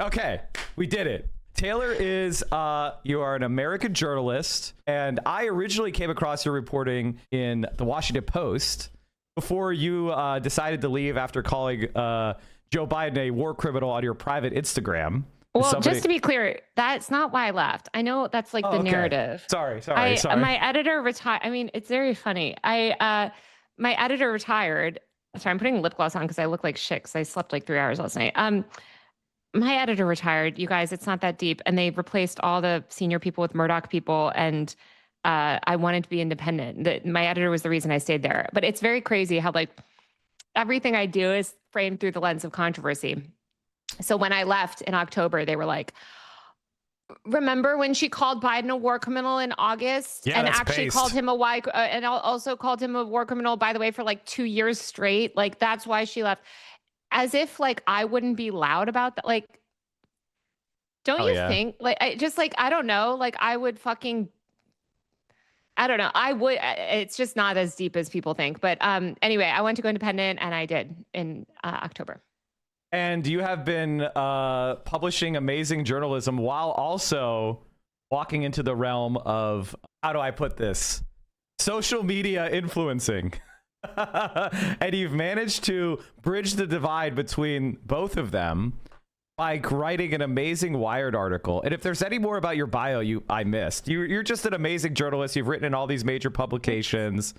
Okay, we did it. Taylor is, you are an American journalist, and I originally came across your reporting in the Washington Post before you decided to leave after calling Joe Biden a war criminal on your private Instagram. Well, just to be clear, that's not why I left. I know that's like the narrative. Sorry. My editor retired. I mean, it's very funny. My editor retired. Sorry, I'm putting lip gloss on because I look like shit because I slept like 3 hours last night. My editor retired. You guys, it's not that deep. And they replaced all the senior people with Murdoch people. And I wanted to be independent. My editor was the reason I stayed there. But it's very crazy how like everything I do is framed through the lens of controversy. So when I left in October, they were like, remember when she called Biden a war criminal in August and actually called him and also called him a war criminal, by the way, for like 2 years straight? Like, that's why she left. As if like I wouldn't be loud about that. Like, don't you think? Like, I don't know. Like, I would fucking, I don't know. I would. It's just not as deep as people think. But anyway, I went to go independent, and I did in October. And you have been publishing amazing journalism while also walking into the realm of, how do I put this, social media influencing. And you've managed to bridge the divide between both of them by writing an amazing Wired article. And if there's any more about your bio I missed, you're just an amazing journalist. You've written in all these major publications.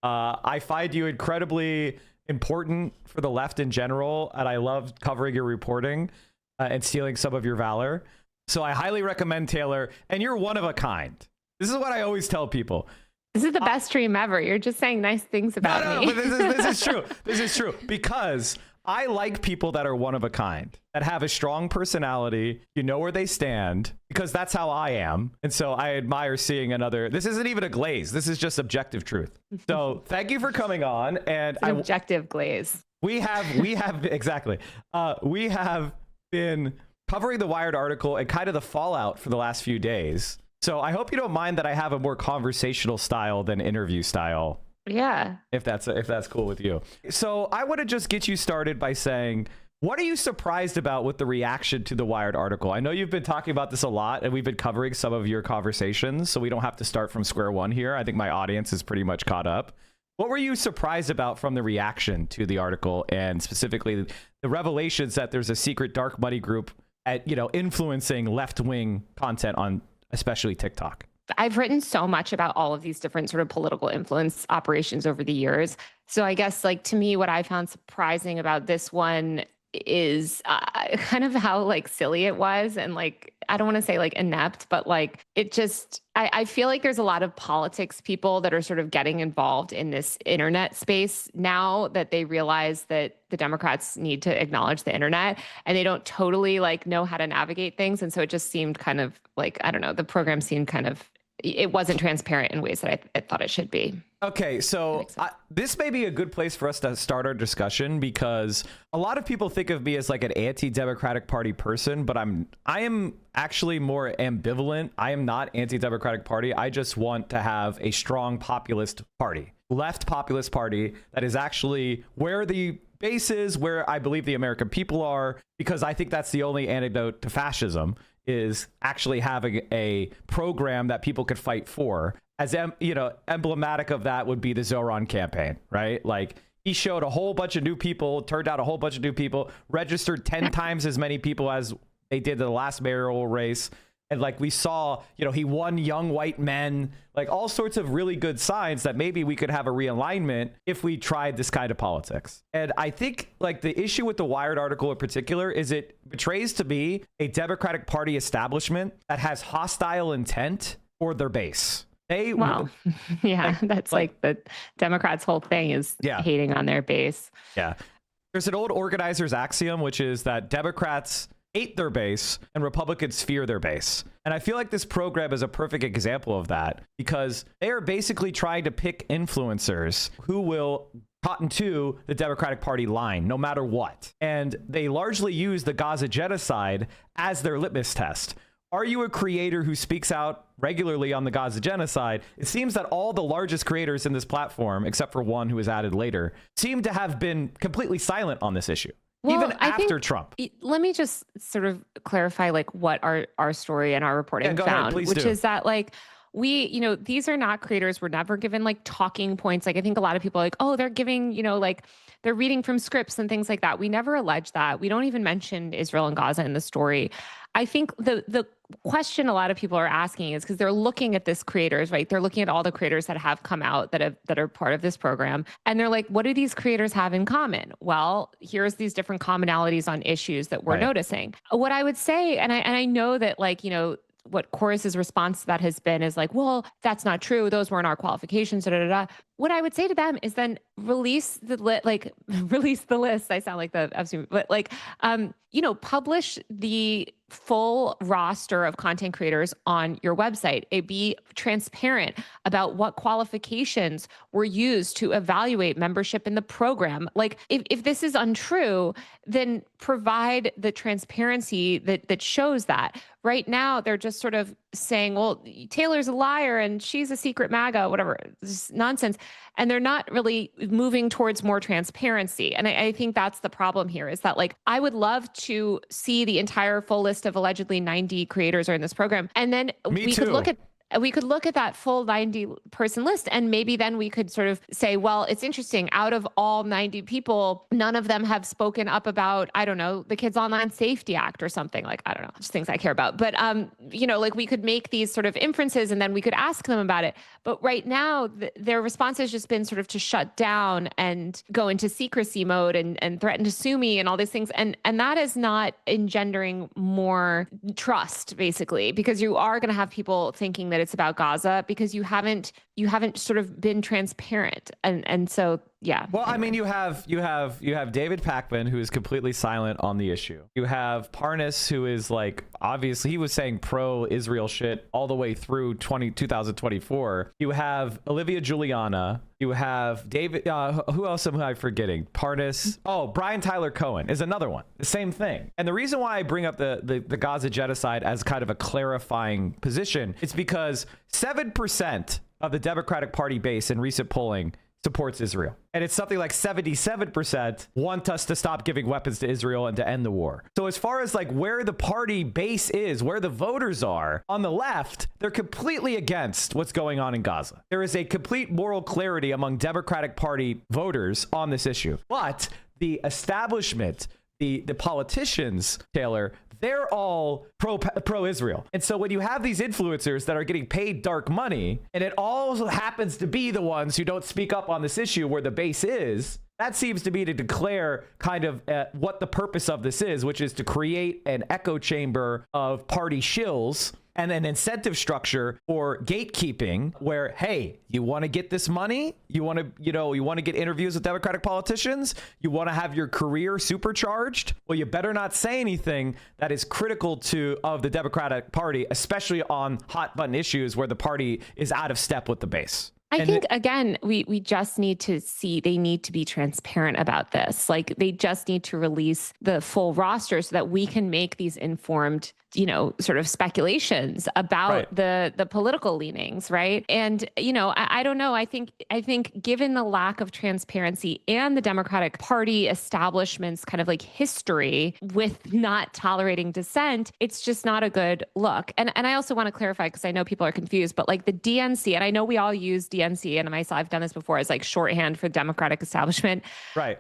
I find you incredibly important for the left in general, and I love covering your reporting and stealing some of your valor. So I highly recommend Taylor, and you're one of a kind. This is what I always tell people. This is the best stream ever. You're just saying nice things about me. But this is true. This is true because I like people that are one of a kind, that have a strong personality, you know where they stand, because that's how I am. And so I admire seeing another. This isn't even a glaze. This is just objective truth. So thank you for coming on. And it's an objective glaze. We have exactly. We have been covering the Wired article and kind of the fallout for the last few days. So I hope you don't mind that I have a more conversational style than interview style. Yeah. If that's cool with you. So I want to just get you started by saying, what are you surprised about with the reaction to the Wired article? I know you've been talking about this a lot, and we've been covering some of your conversations, so we don't have to start from square one here. I think my audience is pretty much caught up. What were you surprised about from the reaction to the article, and specifically the revelations that there's a secret dark money group influencing left-wing content on especially TikTok? I've written so much about all of these different sort of political influence operations over the years. So I guess, like, to me, what I found surprising about this one is kind of how like silly it was. And like, I don't want to say like inept, but like it just, I feel like there's a lot of politics people that are sort of getting involved in this internet space now that they realize that the Democrats need to acknowledge the internet, and they don't totally like know how to navigate things. And so it just seemed kind of like, I don't know, the program seemed kind of, it wasn't transparent in ways that I thought it should be. Okay, so this may be a good place for us to start our discussion, because a lot of people think of me as like an anti-Democratic Party person, but I am actually more ambivalent. I am not anti-Democratic Party. I just want to have a strong populist party, left populist party that is actually where the base is, where I believe the American people are, because I think that's the only antidote to fascism, is actually having a program that people could fight for. As emblematic of that would be the Zoran campaign, right? Like, he showed a whole bunch of new people, turned out a whole bunch of new people, registered 10 times as many people as they did the last mayoral race. And like we saw, he won young white men, like all sorts of really good signs that maybe we could have a realignment if we tried this kind of politics. And I think like the issue with the Wired article in particular is it betrays to me a Democratic Party establishment that has hostile intent for their base. That's like the Democrats' whole thing is hating on their base. Yeah. There's an old organizer's axiom, which is that Democrats hate their base and Republicans fear their base. And I feel like this program is a perfect example of that, because they are basically trying to pick influencers who will cotton to the Democratic Party line, no matter what. And they largely use the Gaza genocide as their litmus test. Are you a creator who speaks out regularly on the Gaza genocide? It seems that all the largest creators in this platform, except for one who was added later, seem to have been completely silent on this issue. Well, even after Trump. Let me just sort of clarify like what our story and our reporting go found, ahead, please which do. is that like these are not creators. We're never given like talking points. Like I think a lot of people are like, oh, they're giving, like they're reading from scripts and things like that. We never allege that. We don't even mention Israel and Gaza in the story. I think the question a lot of people are asking is because they're looking at this creators, right? They're looking at all the creators that have come out that are part of this program. And they're like, what do these creators have in common? Well, here's these different commonalities on issues that we're noticing. What I would say, and I know that like, what Chorus's response to that has been is like, well, that's not true. Those weren't our qualifications. Da, da, da. What I would say to them is then release the list. I sound like but like, publish the full roster of content creators on your website. Be transparent about what qualifications were used to evaluate membership in the program. Like if this is untrue, then provide the transparency that shows that. Right now, they're just sort of saying, well, Taylor's a liar and she's a secret MAGA, whatever. It's nonsense. And they're not really moving towards more transparency. And I think that's the problem here is that like, I would love to see the entire full list of allegedly 90 creators are in this program. And then we could look at that full 90-person list, and maybe then we could sort of say, well, it's interesting. Out of all 90 people, none of them have spoken up about, I don't know, the Kids Online Safety Act or something. Like, I don't know, just things I care about. But, like we could make these sort of inferences and then we could ask them about it. But right now, their response has just been sort of to shut down and go into secrecy mode and threaten to sue me and all these things. And that is not engendering more trust, basically, because you are going to have people thinking that it's about Gaza because you haven't sort of been transparent. And so, yeah. Well, anyway. I mean, you have David Pakman, who is completely silent on the issue. You have Parnas, who is like, obviously he was saying pro-Israel shit all the way through 2024. You have Olivia Juliana. You have David, who else am I forgetting? Parnas. Oh, Brian Tyler Cohen is another one. The same thing. And the reason why I bring up the Gaza genocide as kind of a clarifying position is because 7% of the Democratic Party base in recent polling supports Israel. And it's something like 77% want us to stop giving weapons to Israel and to end the war. So as far as like where the party base is, where the voters are on the left, they're completely against what's going on in Gaza. There is a complete moral clarity among Democratic Party voters on this issue. But the establishment, the politicians, Taylor, they're all pro-Israel. And so when you have these influencers that are getting paid dark money, and it all happens to be the ones who don't speak up on this issue where the base is, that seems to be to declare kind of what the purpose of this is, which is to create an echo chamber of party shills and an incentive structure for gatekeeping where, hey, you want to get this money? You want to get interviews with Democratic politicians? You want to have your career supercharged? Well, you better not say anything that is critical of the Democratic Party, especially on hot button issues where the party is out of step with the base. I think, again, we just need to see, they need to be transparent about this. Like they just need to release the full roster so that we can make these informed, sort of speculations about the political leanings. Right. And, I don't know. I think given the lack of transparency and the Democratic Party establishment's kind of like history with not tolerating dissent, it's just not a good look. And I also want to clarify, because I know people are confused, but like the DNC, and I know we all use DNC, and myself, I've done this before as like shorthand for Democratic establishment. Right.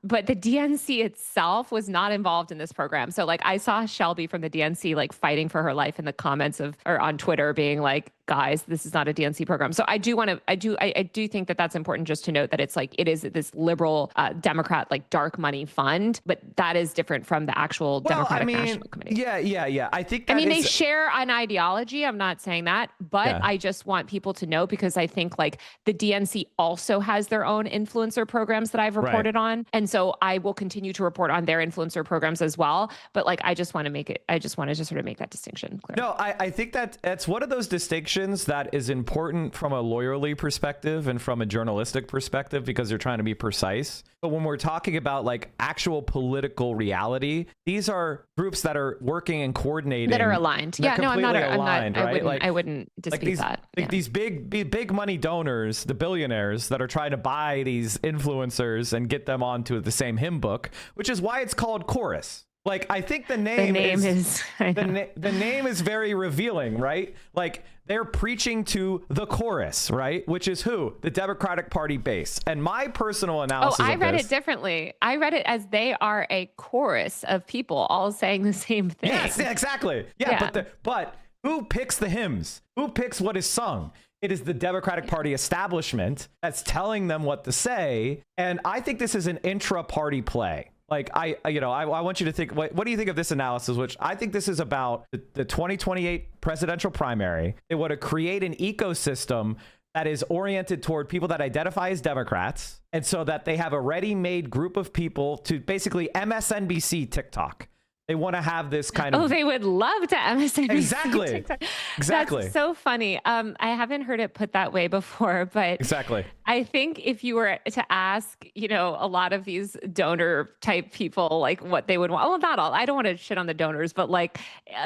But the DNC itself was not involved in this program. So like I saw Shelby from the DNC like fighting for her life in the comments or on Twitter being like, guys, this is not a DNC program. So I do think that that's important just to note that it's like, it is this liberal Democrat, like dark money fund, but that is different from the actual Democratic National Committee. Yeah. I think they share an ideology. I'm not saying that, but I just want people to know, because I think like the DNC also has their own influencer programs that I've reported on. And so I will continue to report on their influencer programs as well. But like, I just want to just sort of make that distinction clear. No, I think that's one of those distinctions elections, that is important from a lawyerly perspective and from a journalistic perspective because they're trying to be precise. But when we're talking about like actual political reality, these are groups that are working and coordinating, that are aligned. Yeah, no, I'm not. Aligned, right? I wouldn't dispute that. Like these big money donors, the billionaires that are trying to buy these influencers and get them onto the same hymn book, which is why it's called Chorus. Like, I think the name is very revealing, right? Like, they're preaching to the chorus, right? Which is who? The Democratic Party base. And my personal analysis I read it differently. I read it as they are a chorus of people all saying the same thing. Yes, exactly. Yeah. But who picks the hymns? Who picks what is sung? It is the Democratic Party establishment that's telling them what to say. And I think this is an intra-party play. Like, I want you to think, what do you think of this analysis? Which I think this is about the 2028 presidential primary. It would create an ecosystem that is oriented toward people that identify as Democrats. And so that they have a ready-made group of people to basically MSNBC TikTok. They want to have this kind of... Oh, they would love to MSNBC. Exactly. TikTok. Exactly. That's so funny. I haven't heard it put that way before, but exactly. I think if you were to ask, a lot of these donor type people, like what they would want, well, not all, I don't want to shit on the donors, but like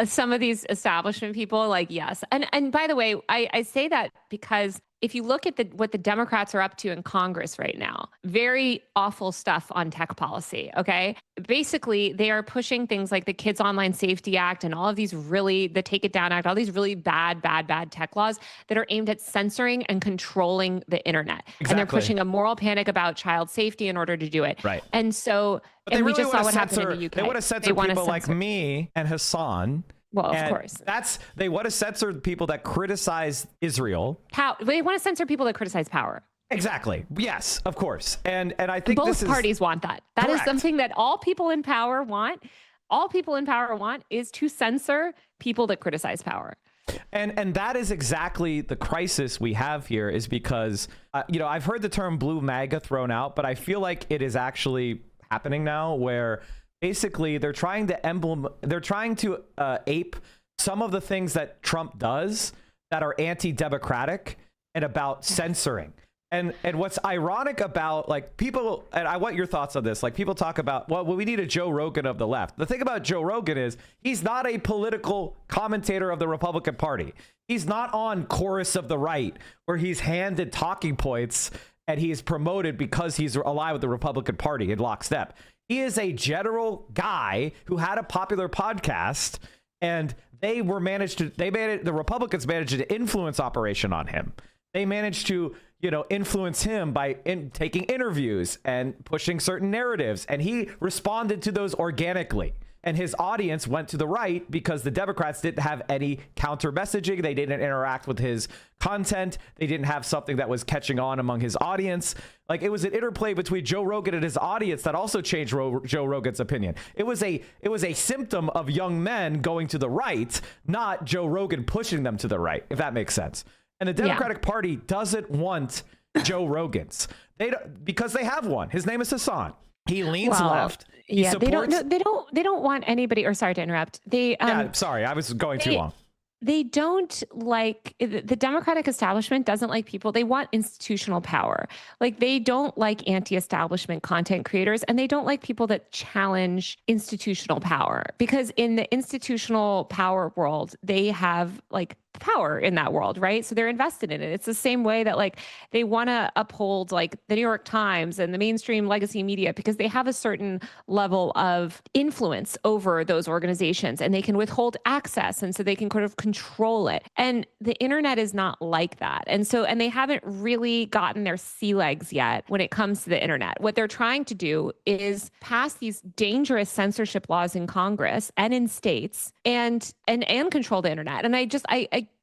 some of these establishment people, like, yes. And by the way, I say that because if you look at what the Democrats are up to in Congress right now, very awful stuff on tech policy. Okay. Basically, they are pushing things like the Kids Online Safety Act and all of these the Take It Down Act, all these really bad tech laws that are aimed at censoring and controlling the internet. Exactly. And they're pushing a moral panic about child safety in order to do it. Right. And so, and we just saw what happened in the UK. They want to censor people like me and Hassan. Well, of course. They want to censor people that criticize Israel. They want to censor people that criticize power. Exactly. Yes, of course. And I think both parties want that. That correct. Is something that all people in power want. All people in power want is to censor people that criticize power. And that is exactly the crisis we have here, is because, I've heard the term blue MAGA thrown out, but I feel like it is actually happening now, where basically they're trying to ape some of the things that Trump does that are anti-democratic and about censoring. And what's ironic about, like, people, and I want your thoughts on this, like, people talk about, well, we need a Joe Rogan of the left. The thing about Joe Rogan is he's not a political commentator of the Republican Party. He's not on Chorus of the Right, where he's handed talking points and he's promoted because he's aligned with the Republican Party in lockstep. He is a general guy who had a popular podcast, and the Republicans managed an influence operation on him. They managed to, influence him by taking interviews and pushing certain narratives. And he responded to those organically. And his audience went to the right because the Democrats didn't have any counter messaging. They didn't interact with his content. They didn't have something that was catching on among his audience. Like, it was an interplay between Joe Rogan and his audience that also changed Joe Rogan's opinion. It was a symptom of young men going to the right, not Joe Rogan pushing them to the right, if that makes sense. And the Democratic Party doesn't want Joe Rogans. Because they have one. His name is Hassan. He leans left. He supports... they don't want anybody, or sorry to interrupt. Sorry, I was going too long. They don't like, the Democratic establishment doesn't like people. They want institutional power. Like, they don't like anti-establishment content creators, and they don't like people that challenge institutional power, because in the institutional power world, they have like power in that world, right? So they're invested in it. It's the same way that like they want to uphold like the New York Times and the mainstream legacy media, because they have a certain level of influence over those organizations, and they can withhold access, and so they can kind of control it. And the internet is not like that. And they haven't really gotten their sea legs yet when it comes to the internet. What they're trying to do is pass these dangerous censorship laws in Congress and in states and control the internet. And I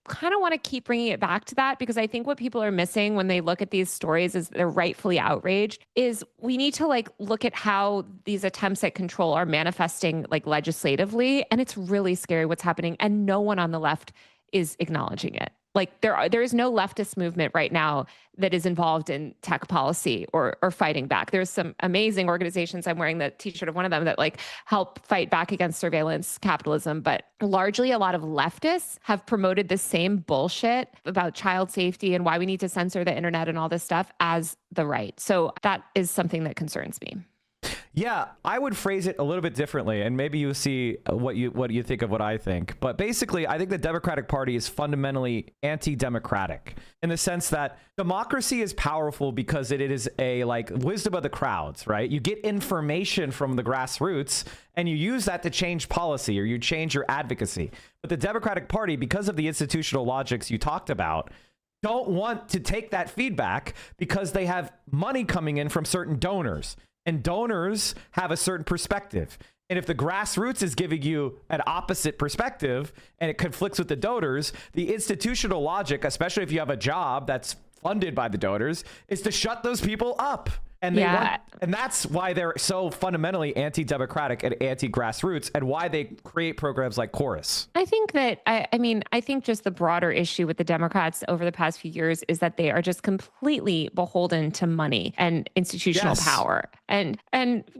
kind of want to keep bringing it back to that, because I think what people are missing when they look at these stories is they're rightfully outraged, is we need to like look at how these attempts at control are manifesting like legislatively. And it's really scary what's happening. And no one on the left is acknowledging it. Like there is no leftist movement right now that is involved in tech policy or fighting back. There's some amazing organizations. I'm wearing the t-shirt of one of them that like help fight back against surveillance capitalism. But largely a lot of leftists have promoted the same bullshit about child safety and why we need to censor the internet and all this stuff as the right. So that is something that concerns me. Yeah, I would phrase it a little bit differently, and maybe you see what you think of what I think. But basically, I think the Democratic Party is fundamentally anti-democratic in the sense that democracy is powerful because it is a like wisdom of the crowds, right? You get information from the grassroots and you use that to change policy or you change your advocacy. But the Democratic Party, because of the institutional logics you talked about, don't want to take that feedback because they have money coming in from certain donors. And donors have a certain perspective. And if the grassroots is giving you an opposite perspective and it conflicts with the donors, the institutional logic, especially if you have a job that's funded by the donors, is to shut those people up. And and that's why they're so fundamentally anti-democratic and anti-grassroots and why they create programs like Chorus. I think that, I think just the broader issue with the Democrats over the past few years is that they are just completely beholden to money and institutional power and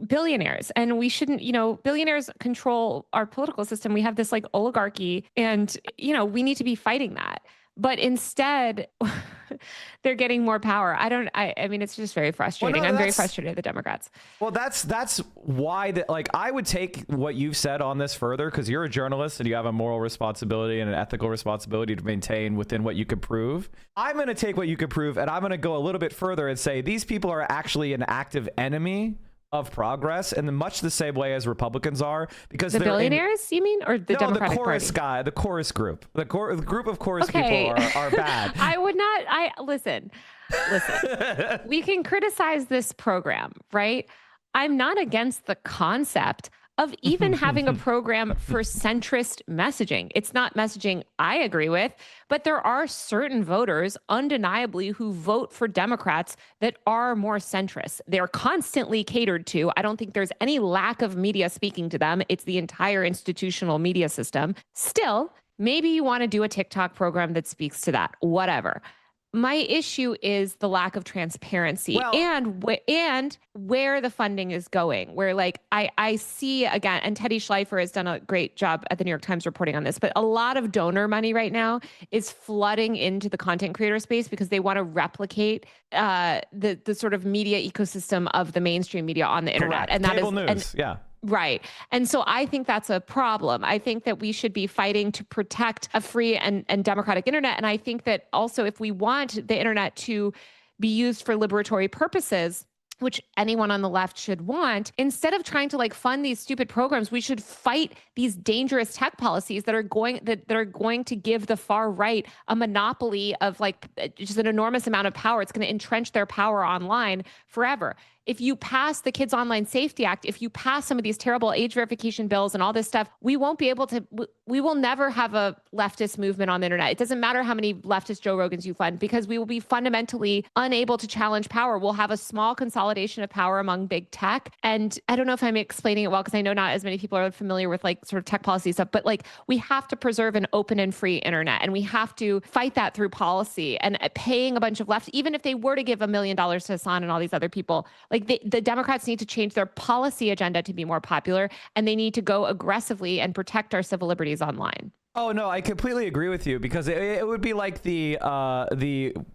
billionaires. And we shouldn't, billionaires control our political system. We have this like oligarchy and, we need to be fighting that. But instead, they're getting more power. I mean, it's just very frustrating. I'm very frustrated with the Democrats. Well, that's why I would take what you've said on this further, because you're a journalist and you have a moral responsibility and an ethical responsibility to maintain within what you could prove. I'm going to take what you could prove and I'm going to go a little bit further and say these people are actually an active enemy of progress in much the same way as Republicans are, because the billionaires, you mean, or the Democratic the Chorus Party? The Chorus group, the group of Chorus people are bad. I would not. Listen. We can criticize this program, right? I'm not against the concept of even having a program for centrist messaging. It's not messaging I agree with, but there are certain voters undeniably who vote for Democrats that are more centrist. They're constantly catered to. I don't think there's any lack of media speaking to them. It's the entire institutional media system. Still, maybe you want to do a TikTok program that speaks to that, whatever. My issue is the lack of transparency and where the funding is going, where like I see again, and Teddy Schleifer has done a great job at the New York Times reporting on this, but a lot of donor money right now is flooding into the content creator space because they want to replicate the sort of media ecosystem of the mainstream media on the internet. Correct. And that Cable is news. Right. And so I think that's a problem. I think that we should be fighting to protect a free and democratic internet. And I think that also if we want the internet to be used for liberatory purposes, which anyone on the left should want, instead of trying to like fund these stupid programs, we should fight these dangerous tech policies that are going to give the far right a monopoly of like just an enormous amount of power. It's going to entrench their power online forever. If you pass the Kids Online Safety Act, if you pass some of these terrible age verification bills and all this stuff, we will never have a leftist movement on the internet. It doesn't matter how many leftist Joe Rogans you fund, because we will be fundamentally unable to challenge power. We'll have a small consolidation of power among big tech. And I don't know if I'm explaining it well, because I know not as many people are familiar with like sort of tech policy stuff, but like we have to preserve an open and free internet, and we have to fight that through policy and paying a bunch of left, even if they were to give $1 million to Hassan and all these other people. Like the Democrats need to change their policy agenda to be more popular, and they need to go aggressively and protect our civil liberties online. Oh, no, I completely agree with you, because it would be like the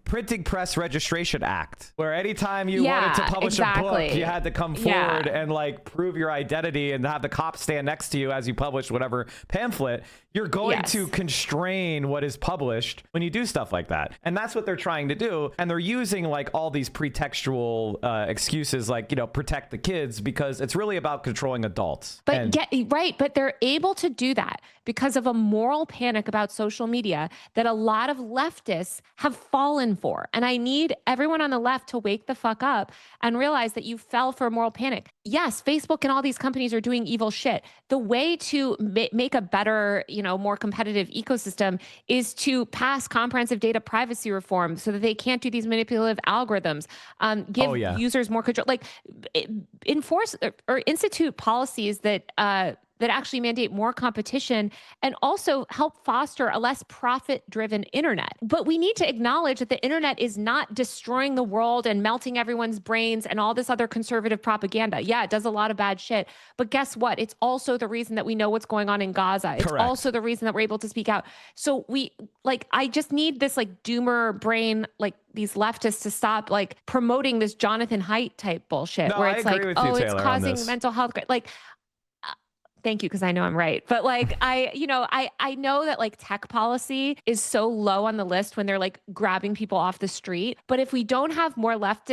Printing Press Registration Act, where anytime you wanted to publish a book, you had to come forward and like prove your identity and have the cops stand next to you as you publish whatever pamphlet. You're going to constrain what is published when you do stuff like that. And that's what they're trying to do. And they're using like all these pretextual excuses like, protect the kids, because it's really about controlling adults. But but they're able to do that because of a moral panic about social media that a lot of leftists have fallen for. And I need everyone on the left to wake the fuck up and realize that you fell for a moral panic. Yes, Facebook and all these companies are doing evil shit. The way to make a better, more competitive ecosystem is to pass comprehensive data privacy reform so that they can't do these manipulative algorithms, give users more control, like enforce or institute policies that that actually mandate more competition and also help foster a less profit-driven internet. But we need to acknowledge that the internet is not destroying the world and melting everyone's brains and all this other conservative propaganda. Yeah, it does a lot of bad shit. But guess what? It's also the reason that we know what's going on in Gaza. It's Correct. also the reason that we're able to speak out. So I just need this like doomer brain, like these leftists to stop like promoting this Jonathan Haidt type bullshit No, where I it's agree like, with you, oh, it's Taylor, on causing this. mental health. Like, thank you, because I know I'm right. But like I know that like tech policy is so low on the list when they're like grabbing people off the street. But if we don't have more left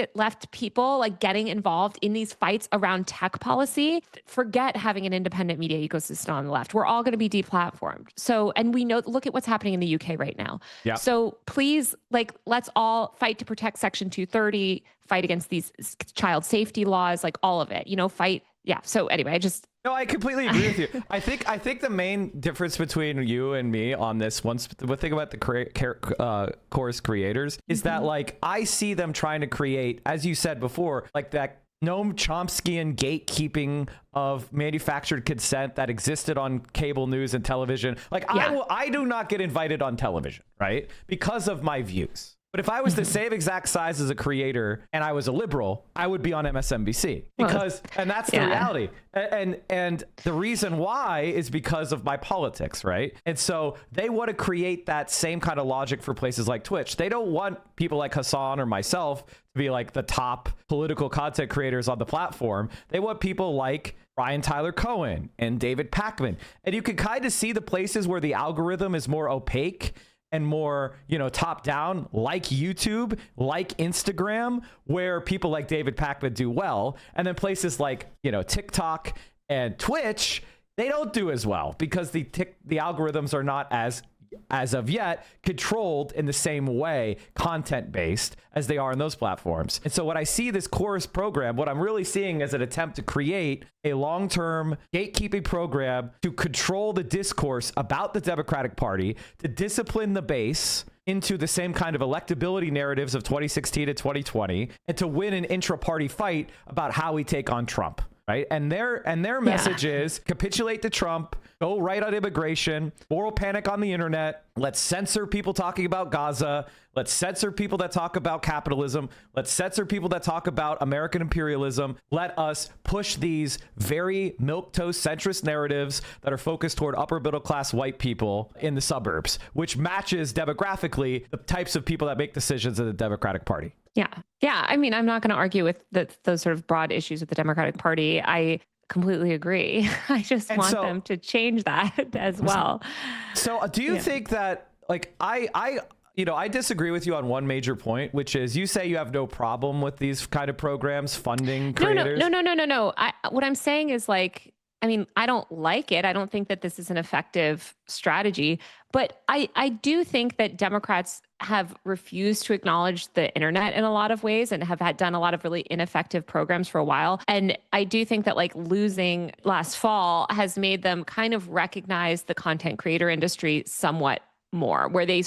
people like getting involved in these fights around tech policy, forget having an independent media ecosystem on the left. We're all going to be deplatformed. So, and we know, look at what's happening in the UK right now. Yeah. So please, like, let's all fight to protect Section 230, fight against these child safety laws, like all of it, fight. Yeah. So anyway, No, I completely agree with you. I think the main difference between you and me on this one thing about the course creators is that like I see them trying to create, as you said before, like that Noam Chomskyan gatekeeping of manufactured consent that existed on cable news and television. Like I do not get invited on television, right? Because of my views. But if I was the same exact size as a creator and I was a liberal, I would be on MSNBC because, and that's the reality. And the reason why is because of my politics, right? And so they want to create that same kind of logic for places like Twitch. They don't want people like Hassan or myself to be like the top political content creators on the platform. They want people like Brian Tyler Cohen and David Pakman. And you can kind of see the places where the algorithm is more opaque and more, top down, like YouTube, like Instagram, where people like David Pakman do well. And then places like, TikTok and Twitch, they don't do as well because the algorithms are not as of yet controlled in the same way, content based, as they are in those platforms. And so when I see this course program, what I'm really seeing is an attempt to create a long-term gatekeeping program to control the discourse about the Democratic Party, to discipline the base into the same kind of electability narratives of 2016 to 2020, and to win an intra-party fight about how we take on Trump. Right. And their message is capitulate to Trump, go right on immigration, moral panic on the internet. Let's censor people talking about Gaza. Let's censor people that talk about capitalism. Let's censor people that talk about American imperialism. Let us push these very milquetoast centrist narratives that are focused toward upper middle class white people in the suburbs, which matches demographically the types of people that make decisions in the Democratic Party. Yeah. Yeah. I mean, I'm not going to argue with those sort of broad issues with the Democratic Party. I completely agree. I just want them to change that as well. So do you think that, like, I disagree with you on one major point, which is you say you have no problem with these kind of programs funding creators? No. What I'm saying is like, I mean, I don't like it. I don't think that this is an effective strategy, but I do think that Democrats have refused to acknowledge the internet in a lot of ways and have done a lot of really ineffective programs for a while. And I do think that like losing last fall has made them kind of recognize the content creator industry somewhat more, where they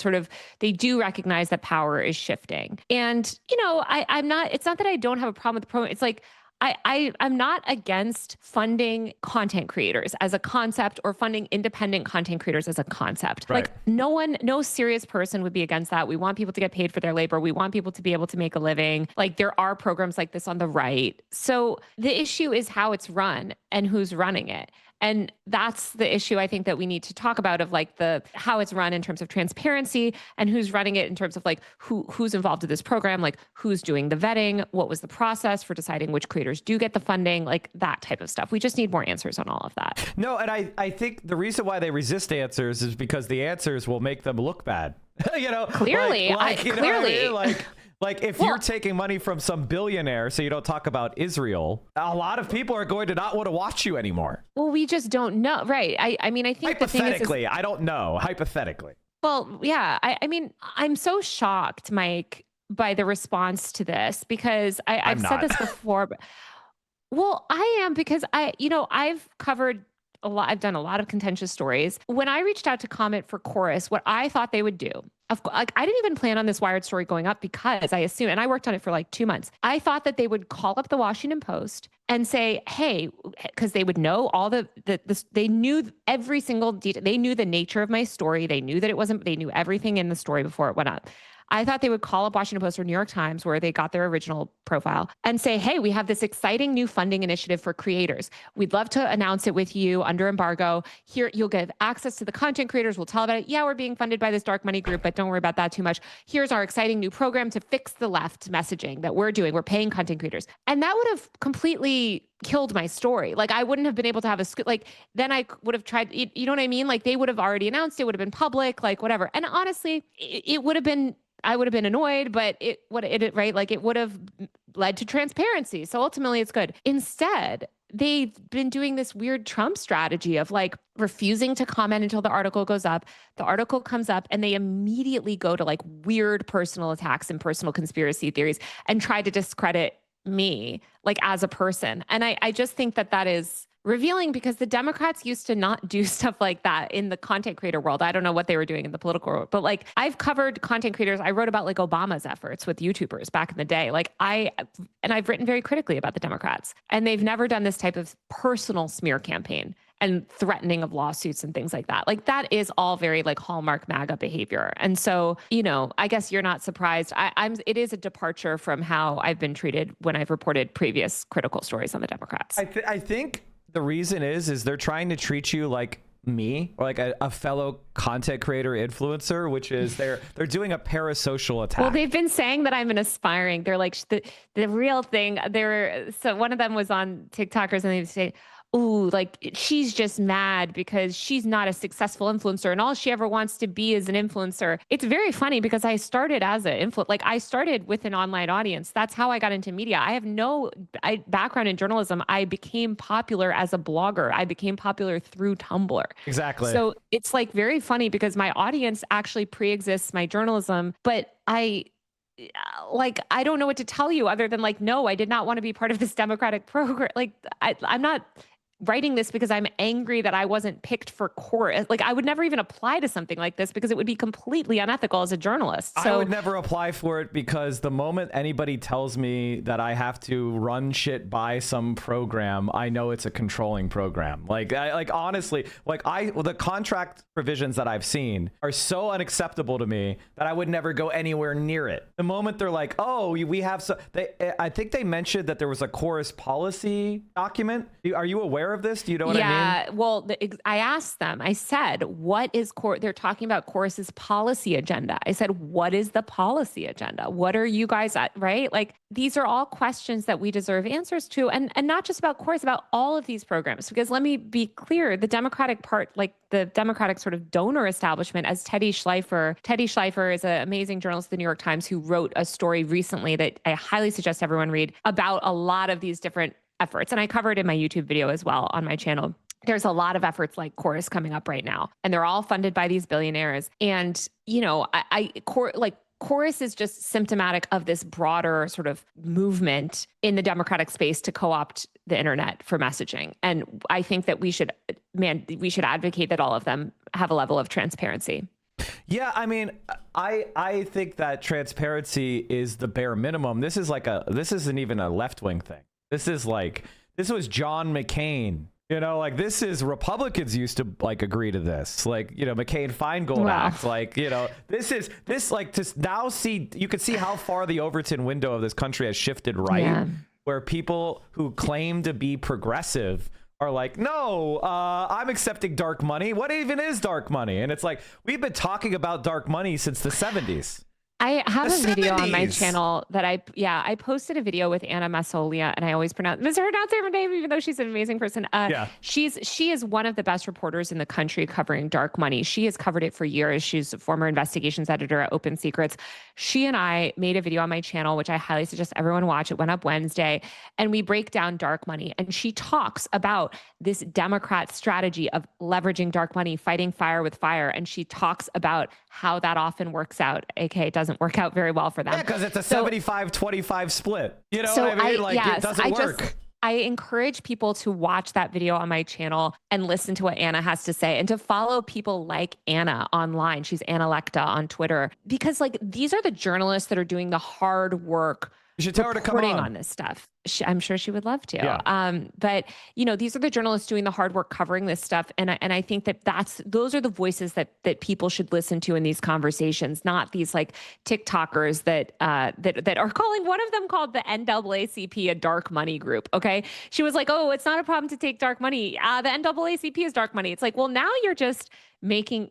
do recognize that power is shifting. And, it's not that I don't have a problem with the program. It's like, I'm not against funding content creators as a concept or funding independent content creators as a concept. Right. Like no serious person would be against that. We want people to get paid for their labor. We want people to be able to make a living. Like there are programs like this on the right. So the issue is how it's run and who's running it. And that's the issue I think that we need to talk about of like how it's run in terms of transparency and who's running it in terms of like who's involved in this program, like who's doing the vetting, what was the process for deciding which creators do get the funding, like that type of stuff. We just need more answers on all of that. No, and I think the reason why they resist answers is because the answers will make them look bad. Clearly, clearly. Like if you're taking money from some billionaire so you don't talk about Israel, a lot of people are going to not want to watch you anymore. Well, we just don't know. Right. I mean, I think hypothetically, I don't know. Hypothetically. Well, yeah. I mean, I'm so shocked, Mike, by the response to this because I've said this before. But, well, I am because I've covered I've done a lot of contentious stories. When I reached out to comment for Chorus, what I thought they would do, like I didn't even plan on this Wired story going up because I assumed, and I worked on it for like 2 months. I thought that they would call up the Washington Post and say, hey, because they would know all they knew every single detail. They knew the nature of my story. They knew that it wasn't, they knew everything in the story before it went up. I thought they would call up Washington Post or New York Times, where they got their original profile, and say, hey, we have this exciting new funding initiative for creators. We'd love to announce it with you under embargo. Here, you'll get access to the content creators. We'll tell about it. Yeah, we're being funded by this dark money group, but don't worry about that too much. Here's our exciting new program to fix the left messaging that we're doing. We're paying content creators. And that would have completely killed my story. Like I wouldn't have been able to have then I would have tried, you know what I mean? Like they would have already announced it, would have been public, like whatever. And honestly, it would have been, I would have been annoyed, but right? Like it would have led to transparency. So ultimately it's good. Instead, they've been doing this weird Trump strategy of like refusing to comment until the article goes up. The article comes up and they immediately go to like weird personal attacks and personal conspiracy theories and try to discredit me like as a person. And I just think that is revealing, because the Democrats used to not do stuff like that in the content creator world. I don't know what they were doing in the political world, but like I've covered content creators. I wrote about like Obama's efforts with YouTubers back in the day. I've written very critically about the Democrats, and they've never done this type of personal smear campaign and threatening of lawsuits and things like that. Like that is all very like Hallmark MAGA behavior. And so, I guess you're not surprised. It is a departure from how I've been treated when I've reported previous critical stories on the Democrats. I think the reason is they're trying to treat you like me, or like a fellow content creator influencer, which is they're doing a parasocial attack. Well, they've been saying that I'm an aspiring. They're like the real thing. So one of them was on TikTokers, and they say, ooh, like she's just mad because she's not a successful influencer and all she ever wants to be is an influencer. It's very funny because I started as an influencer. Like I started with an online audience. That's how I got into media. I have no background in journalism. I became popular as a blogger. I became popular through Tumblr. Exactly. So it's like very funny because my audience actually pre-exists my journalism, but I don't know what to tell you other than like, no, I did not want to be part of this Democratic program. Like I'm not writing this because I'm angry that I wasn't picked for Chorus. Like I would never even apply to something like this because it would be completely unethical as a journalist. So I would never apply for it because the moment anybody tells me that I have to run shit by some program, I know it's a controlling program. Like honestly, the contract provisions that I've seen are so unacceptable to me that I would never go anywhere near it. The moment they're like, oh, we have I think they mentioned that there was a Chorus policy document. Are you aware of this? Do you know what I mean? Yeah. Well, I asked them, I said, what is they're talking about Chorus's policy agenda. I said, what is the policy agenda? What are you guys at? Right? Like these are all questions that we deserve answers to. And not just about Chorus, about all of these programs. Because let me be clear, the Democratic part, like the Democratic sort of donor establishment, as Teddy Schleifer is an amazing journalist at the New York Times who wrote a story recently that I highly suggest everyone read about a lot of these different efforts. And I covered in my YouTube video as well on my channel. There's a lot of efforts like Chorus coming up right now, and they're all funded by these billionaires. And, Chorus is just symptomatic of this broader sort of movement in the Democratic space to co-opt the internet for messaging. And I think that we should advocate that all of them have a level of transparency. Yeah, I mean, I think that transparency is the bare minimum. This isn't even a left-wing thing. This was John McCain. This is Republicans used to agree to this, McCain-Feingold Act. To now see, you can see how far the Overton window of this country has shifted right, where people who claim to be progressive are like, no, I'm accepting dark money. What even is dark money? And it's like, we've been talking about dark money since the 70s. I have a video on my channel that I posted a video with Anna Massolia, and I always mispronounce her name, even though she's an amazing person. She is one of the best reporters in the country covering dark money. She has covered it for years. She's a former investigations editor at Open Secrets. She and I made a video on my channel, which I highly suggest everyone watch. It went up Wednesday, and we break down dark money. And she talks about this Democrat strategy of leveraging dark money, fighting fire with fire. And she talks about how that often works out, aka it doesn't work out very well for them. Yeah, because it's a 75-25 split. You know what I mean? It doesn't work. I encourage people to watch that video on my channel and listen to what Anna has to say and to follow people like Anna online. She's Anna Lecta on Twitter, because like these are the journalists that are doing the hard work. You should tell her to come on this stuff. I'm sure she would love to. Yeah. But you know, these are the journalists doing the hard work covering this stuff, and I think that those are the voices that people should listen to in these conversations, not these like TikTokers that are calling. One of them called the NAACP a dark money group. Okay, she was like, "Oh, it's not a problem to take dark money. The NAACP is dark money." It's like, well, now you're just being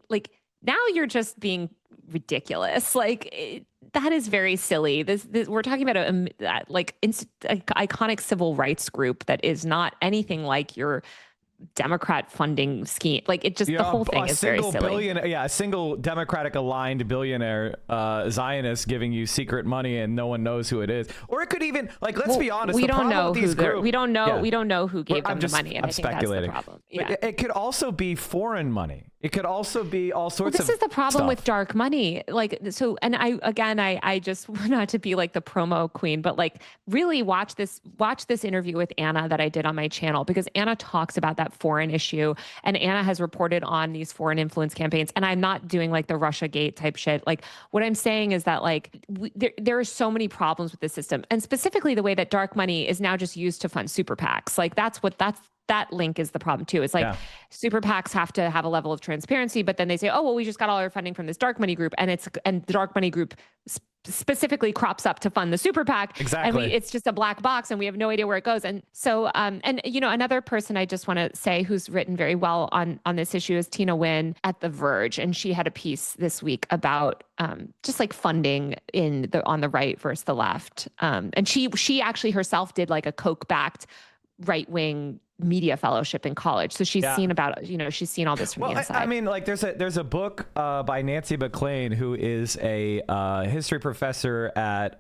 ridiculous. Like that is very silly. This we're talking about a iconic civil rights group that is not anything like your Democrat funding scheme. Like it just, the whole thing is very silly. A single Democratic aligned billionaire Zionist giving you secret money and no one knows who it is. Or it could even, like, let's be honest, we don't know who gave them the money. And I'm speculating. That's the problem. Yeah. It could also be foreign money. It could also be all sorts of This is the problem stuff with dark money. Like, so, and I just, not to be like the promo queen, but like really watch this interview with Anna that I did on my channel, because Anna talks about that foreign issue, and Anna has reported on these foreign influence campaigns. And I'm not doing like the Russiagate type shit. Like what I'm saying is that like there are so many problems with the system, and specifically the way that dark money is now just used to fund super PACs. Like that link is the problem too. It's like super PACs have to have a level of transparency, but then they say, oh, well, we just got all our funding from this dark money group. And the dark money group specifically crops up to fund the super PAC. Exactly. And it's just a black box and we have no idea where it goes. And so, and you know, another person I just want to say who's written very well on this issue is Tina Nguyen at The Verge. And she had a piece this week about just like funding on the right versus the left. And she actually herself did like a Koch-backed right-wing media fellowship in college. So she's seen she's seen all this from the inside. I mean, like there's a book by Nancy McLean, who is a history professor at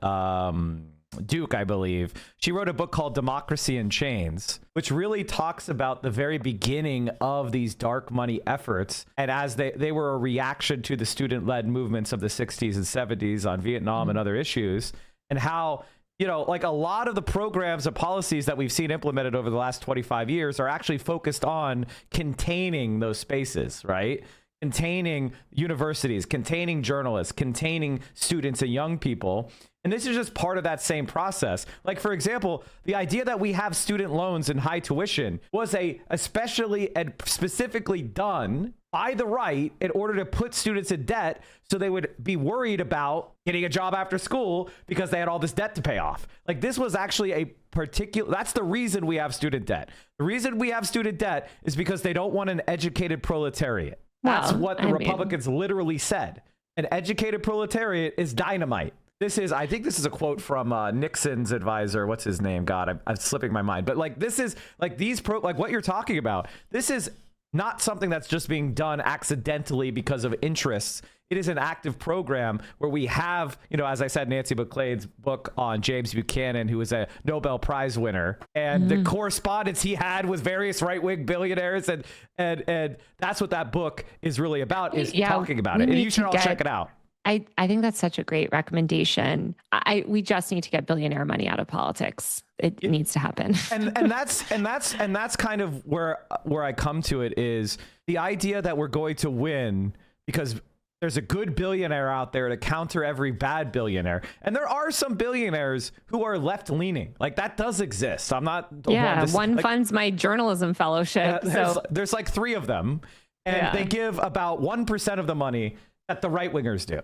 Duke, I believe. She wrote a book called Democracy in Chains, which really talks about the very beginning of these dark money efforts. And as they were a reaction to the student-led movements of the 60s and 70s on Vietnam and other issues, and how, you know, like a lot of the programs and policies that we've seen implemented over the last 25 years are actually focused on containing those spaces, right? Containing universities, containing journalists, containing students and young people. And this is just part of that same process. Like, for example, the idea that we have student loans and high tuition was especially and specifically done by the right in order to put students in debt so they would be worried about getting a job after school because they had all this debt to pay off. Like, this was actually that's the reason we have student debt. The reason we have student debt is because they don't want an educated proletariat. That's what the Republicans literally said. An educated proletariat is dynamite. I think this is a quote from Nixon's advisor. What's his name? God, I'm slipping my mind. But like, this is like like what you're talking about. This is not something that's just being done accidentally because of interests. It is an active program where we have, you know, as I said, Nancy McLean's book on James Buchanan, who was a Nobel Prize winner, and the correspondence he had with various right-wing billionaires, and that's what that book is really about, is talking about it. And you should all check it out. I think that's such a great recommendation. We just need to get billionaire money out of politics. It needs to happen. and that's kind of where I come to it, is the idea that we're going to win because there's a good billionaire out there to counter every bad billionaire. And there are some billionaires who are left leaning. Like, that does exist. I'm not one funds my journalism fellowship. There's like 3 of them, and they give about 1% of the money that the right wingers do.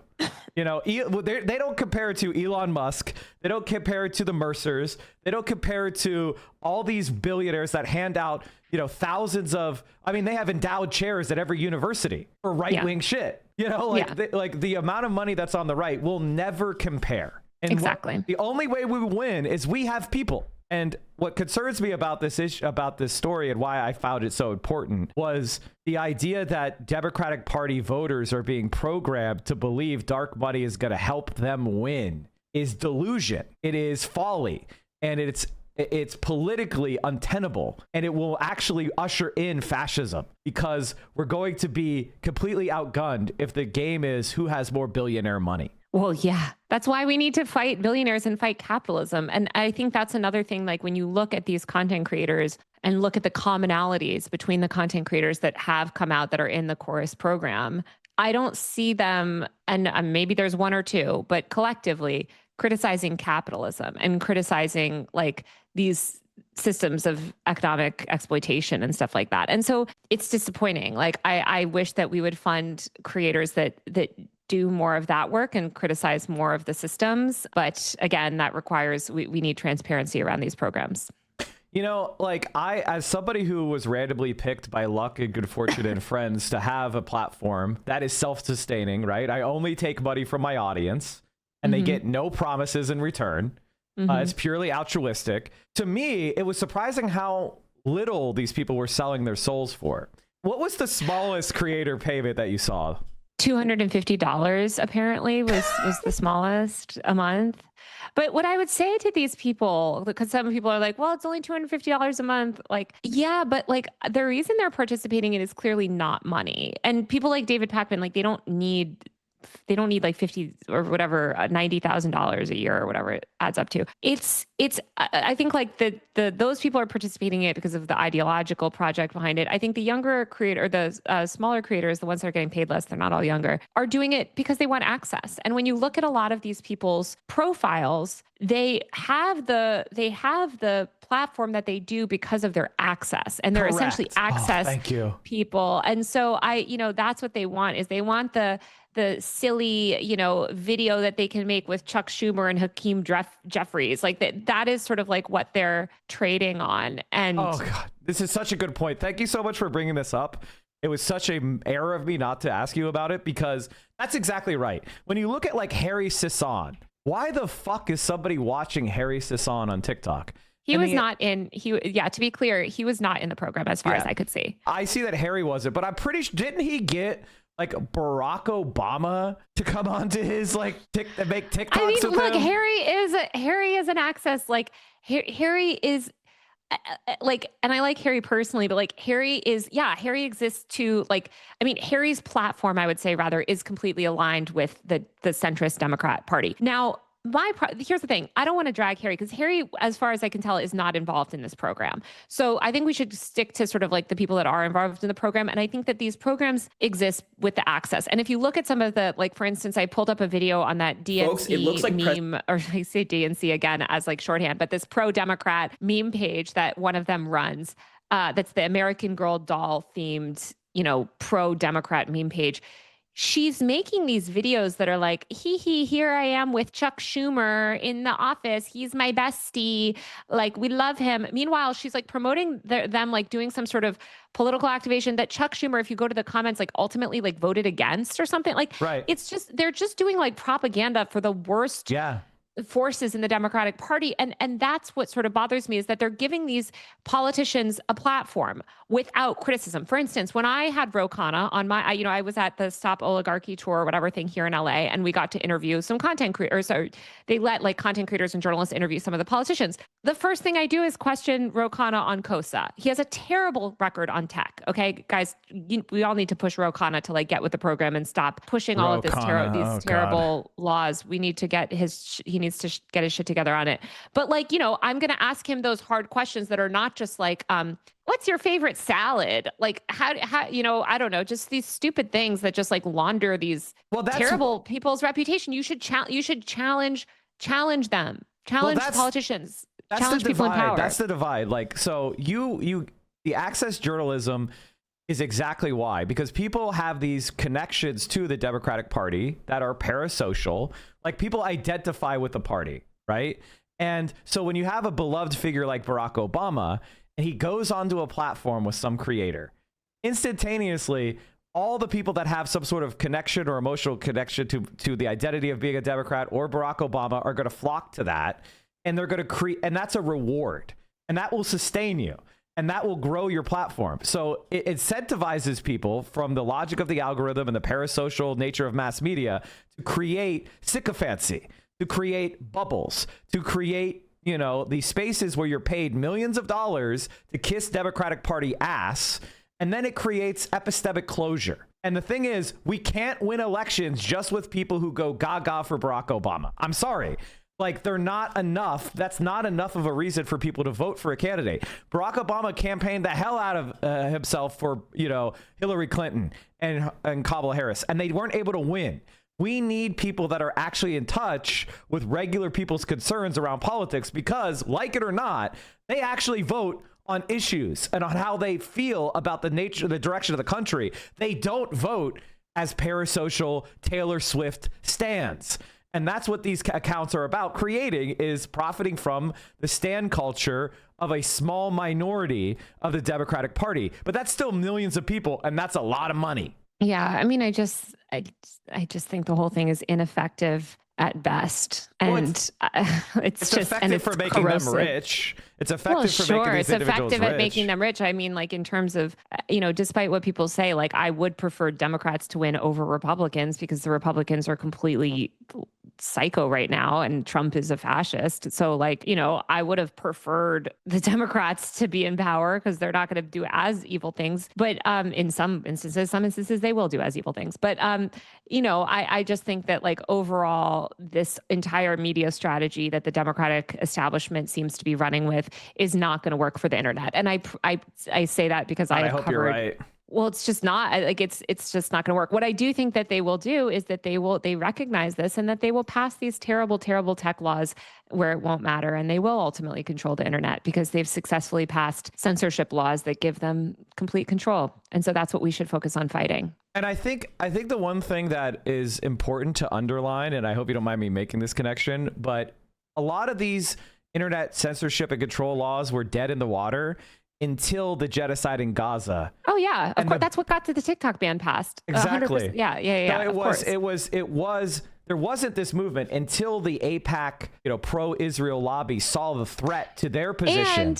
You know, they don't compare it to Elon Musk. They don't compare it to the Mercers. They don't compare it to all these billionaires that hand out, you know, thousands of, I mean, they have endowed chairs at every university for right wing shit. You know, like the amount of money that's on the right will never compare. And exactly. The only way we win is we have people. And what concerns me about this issue, about this story, and why I found it so important, was the idea that Democratic Party voters are being programmed to believe dark money is going to help them win is delusion. It is folly, and it's politically untenable, and it will actually usher in fascism, because we're going to be completely outgunned if the game is who has more billionaire money. Well, yeah, that's why we need to fight billionaires and fight capitalism. And I think that's another thing. Like when you look at these content creators and look at the commonalities between the content creators that have come out that are in the chorus program, I don't see them, and maybe there's one or two, but collectively criticizing capitalism and criticizing like these systems of economic exploitation and stuff like that. And so it's disappointing. Like I wish that we would fund creators that do more of that work and criticize more of the systems. But again, that requires we need transparency around these programs. You know, like as somebody who was randomly picked by luck and good fortune and friends to have a platform that is self-sustaining, right? I only take money from my audience and they get no promises in return. It's purely altruistic. To me, it was surprising how little these people were selling their souls for. What was the smallest creator payment that you saw? $250 apparently was the smallest a month. But what I would say to these people, because some people are like, well, it's only $250 a month. Like, yeah, but like the reason they're participating in it is clearly not money. And people like David Pakman, like they don't need like 50 or whatever, $90,000 a year or whatever it adds up to. I think like those people are participating in it because of the ideological project behind it. I think the younger creator, the smaller creators, the ones that are getting paid less, they're not all younger, are doing it because they want access. And when you look at a lot of these people's profiles, they have the platform that they do because of their access, and they're essentially access people. And so that's what they want, is they want the silly, video that they can make with Chuck Schumer and Hakeem Jeffries. Like that is sort of like what they're trading on. And oh God, this is such a good point. Thank you so much for bringing this up. It was such an error of me not to ask you about it, because that's exactly right. When you look at like Harry Sisson, why the fuck is somebody watching Harry Sisson on TikTok? To be clear, he was not in the program as far as I could see. I see that Harry wasn't, but I'm pretty sure, didn't he get like Barack Obama to come onto his like make TikToks? I mean, look, Harry is an access, like Harry is like, and I like Harry personally, but like Harry exists to like, I mean, Harry's platform, I would say rather, is completely aligned with the centrist Democrat Party. Now, here's the thing. I don't want to drag Harry, because Harry, as far as I can tell, is not involved in this program. So I think we should stick to sort of like the people that are involved in the program. And I think that these programs exist with the access. And if you look at some of the, like, for instance, I pulled up a video on that DNC Folks, it looks like meme, or I say DNC again as like shorthand, but this pro-Democrat meme page that one of them runs, that's the American Girl doll themed, pro-Democrat meme page. She's making these videos that are like, here I am with Chuck Schumer in the office. He's my bestie. Like, we love him. Meanwhile, she's like promoting them, like doing some sort of political activation that Chuck Schumer, if you go to the comments, like ultimately like voted against or something. Like, right. It's just, they're just doing like propaganda for the worst forces in the Democratic Party. And that's what sort of bothers me, is that they're giving these politicians a platform without criticism. For instance, when I had Ro Khanna on I was at the Stop Oligarchy tour or whatever thing here in LA, and we got to interview some content creators. So they let like content creators and journalists interview some of the politicians. The first thing I do is question Ro Khanna on COSA. He has a terrible record on tech. Okay, guys, we all need to push Ro Khanna to like get with the program and stop pushing all of this terrible laws. We need to get he needs to get his shit together on it. But like, I'm going to ask him those hard questions that are not just like, what's your favorite salad? Like how, I don't know, just these stupid things that just like launder these terrible people's reputation. You should challenge them, challenge politicians, challenge people in power. That's the divide. Like, so the access journalism is exactly why, because people have these connections to the Democratic Party that are parasocial. Like, people identify with the party, right? And so when you have a beloved figure like Barack Obama, and he goes onto a platform with some creator, instantaneously, all the people that have some sort of connection or emotional connection to the identity of being a Democrat or Barack Obama are going to flock to that, and they're going to create, and that's a reward, and that will sustain you. And that will grow your platform. So it incentivizes people, from the logic of the algorithm and the parasocial nature of mass media, to create sycophancy, to create bubbles, to create, these spaces where you're paid millions of dollars to kiss Democratic Party ass. And then it creates epistemic closure. And the thing is, we can't win elections just with people who go gaga for Barack Obama. I'm sorry. Like, they're not enough. That's not enough of a reason for people to vote for a candidate. Barack Obama campaigned the hell out of himself for, Hillary Clinton and Kamala Harris, and they weren't able to win. We need people that are actually in touch with regular people's concerns around politics because, like it or not, they actually vote on issues and on how they feel about the direction of the country. They don't vote as parasocial Taylor Swift stans. And that's what these accounts are about creating, is profiting from the stan culture of a small minority of the Democratic Party. But that's still millions of people, and that's a lot of money. Yeah, I mean, I just think the whole thing is ineffective at best, and it's just effective for making them rich. It's effective for making these individuals rich. It's effective at making them rich. I mean, like, in terms of, despite what people say, like, I would prefer Democrats to win over Republicans because the Republicans are completely psycho right now and Trump is a fascist. So, like, I would have preferred the Democrats to be in power because they're not going to do as evil things. But in some instances, they will do as evil things. But, I just think that, like, overall, this entire media strategy that the Democratic establishment seems to be running with is not going to work for the internet. And I say that because I hope you're right. Well, it's just not like it's just not going to work. What I do think that they will do is that they recognize this and that they will pass these terrible, terrible tech laws where it won't matter. And they will ultimately control the internet because they've successfully passed censorship laws that give them complete control. And so that's what we should focus on fighting. And I think the one thing that is important to underline, and I hope you don't mind me making this connection, but a lot of these internet censorship and control laws were dead in the water until the genocide in Gaza. Oh yeah, of course. That's what got to the TikTok ban passed. Exactly. 100%. Yeah. So it was. There wasn't this movement until the AIPAC, pro-Israel lobby saw the threat to their position.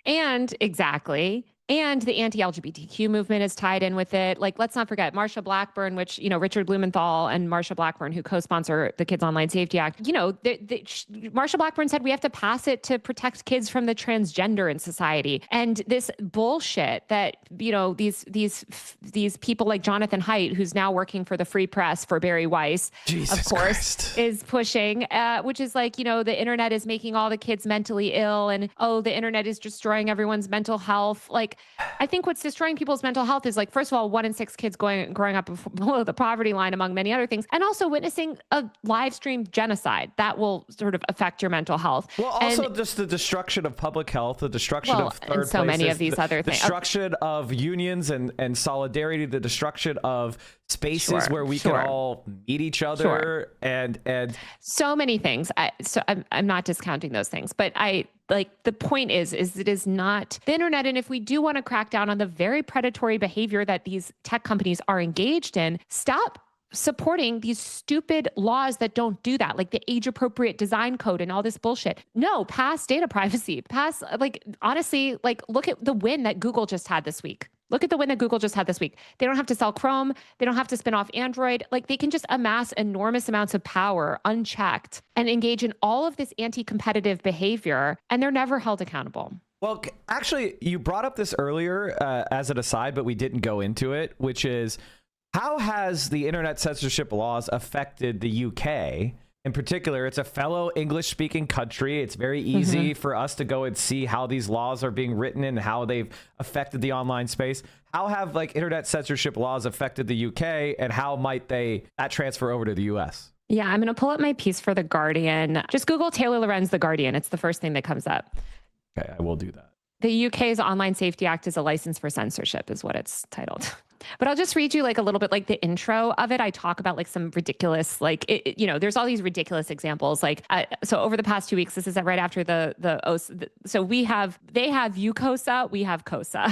And exactly. And the anti-LGBTQ movement is tied in with it. Like, let's not forget Marsha Blackburn, which, Richard Blumenthal and Marsha Blackburn, who co-sponsor the Kids Online Safety Act, Marsha Blackburn said we have to pass it to protect kids from the transgender in society. And this bullshit that, these people like Jonathan Haidt, who's now working for the Free Press for Barry Weiss, Jesus of course, Christ. is pushing, which is like, the internet is making all the kids mentally ill and, the internet is destroying everyone's mental health. Like, I think what's destroying people's mental health is, like, first of all, 1 in 6 kids growing up below the poverty line, among many other things, and also witnessing a live streamed genocide that will sort of affect your mental health. Well, also just the destruction of public health, the destruction of third and so places, many of these other things, destruction of unions and solidarity, the destruction of spaces where we can all meet each other, and so many things. I'm not discounting those things, but the point is it is not the internet. And if we do want to crack down on the very predatory behavior that these tech companies are engaged in, stop supporting these stupid laws that don't do that, like the age appropriate design code and all this bullshit. No, pass data privacy, honestly, look at the win that Google just had this week. Look at the win that Google just had this week. They don't have to sell Chrome. They don't have to spin off Android. Like, they can just amass enormous amounts of power unchecked and engage in all of this anti-competitive behavior, and they're never held accountable. Well, actually, you brought up this earlier as an aside, but we didn't go into it, which is, how has the internet censorship laws affected the UK? In particular, it's a fellow English-speaking country. It's very easy for us to go and see how these laws are being written and how they've affected the online space. How have internet censorship laws affected the UK, and how might that transfer over to the US? Yeah, I'm going to pull up my piece for The Guardian. Just Google Taylor Lorenz, The Guardian. It's the first thing that comes up. Okay, I will do that. The UK's Online Safety Act is a license for censorship, is what it's titled. But I'll just read you a little bit the intro of it. I talk about some ridiculous, there's all these ridiculous examples. So over the past 2 weeks, this is right after so they have UCOSA, we have COSA.